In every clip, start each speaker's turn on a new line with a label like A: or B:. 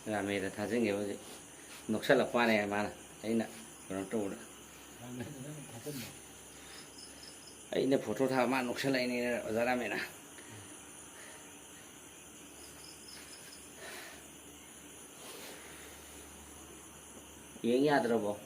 A: ꯔꯥꯃꯦꯗ ꯊꯥꯖꯤꯟꯒꯦꯕ ꯍꯧꯖꯤꯛ ꯅꯣꯛꯁꯜꯂꯛꯄꯅꯦ ꯃꯥꯅ ꯑꯩꯅ ꯀꯩꯅꯣ ꯇꯧꯕꯗ ꯑꯩꯅ ꯐꯣꯇꯣ ꯊꯥꯕ ꯃꯥ ꯅꯣꯛꯁꯜꯂꯛꯏꯅꯦ ꯑꯣꯖꯥ ꯔꯥꯃꯦꯅ ꯌꯦꯡ ꯌꯥꯗ꯭ꯔꯕꯣ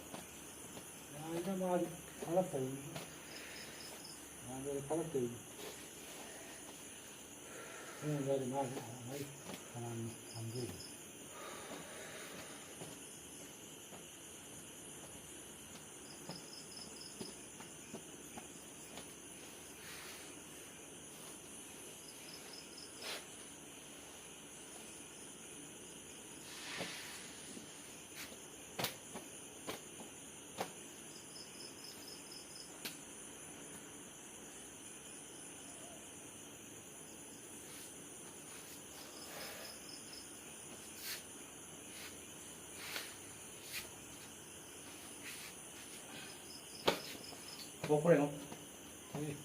A: 뽀뽀해요.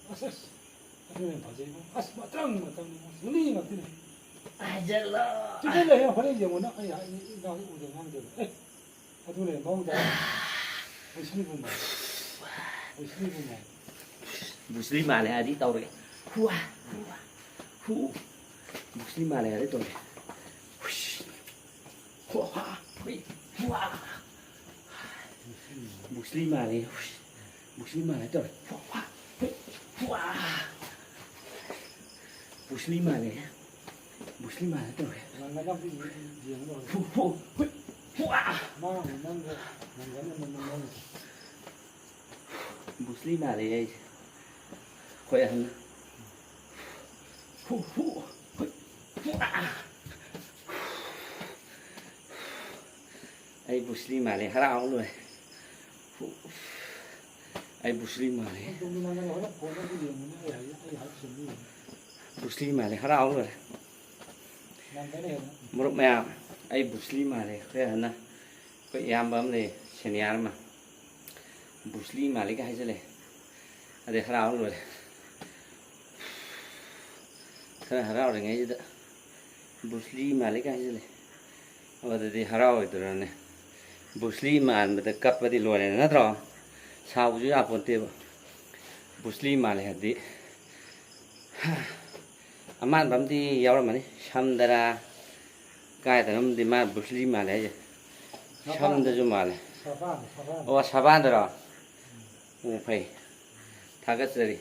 B: 아싸, 아니면 바지 이거, 아싸, 맞짱, 눈이 막히네.
A: 아젤라.
B: 지금래 허리 이제 뭐나, 아니, 나 오늘 하는데, 아두네 먹자. 12분만. 12분만.
A: 무슬림 말에 아디 떠오르게. 후아, 후. 무슬림 말에 아디 떠오르게. 후시. 후아, 후아. 무슬림 말에 후시. 무슬림 말에 떠오르게. 후아, 후아. 무슬림 말에. 무슬림 말에 떠오르게. 후, 후아. 무슬림 말에 khỏe hơn ai Muslim mà này hả áo rồi ai Muslim mà này Muslim mà này hả áo rồi một mẹ ai Muslim mà này khỏe hơn nè khỏe em bấm này xem nhà mà Muslim mà lấy cái hay thế này để hả áo rồi khá haraw rồi ngay chứ Bruce mà lấy cái gì này ở đây haraw rồi tụi này Bruce mà người ta cặp đi luôn này nó rồi sao chứ à còn tiêu Bruce mà lấy hạt đi aman bấm đi giàu lắm mà đi Shamdara cái thằng nó đi mà Bruce mà lấy gì Shamdara mà lấy ô Saban rồi ô phải thằng cái gì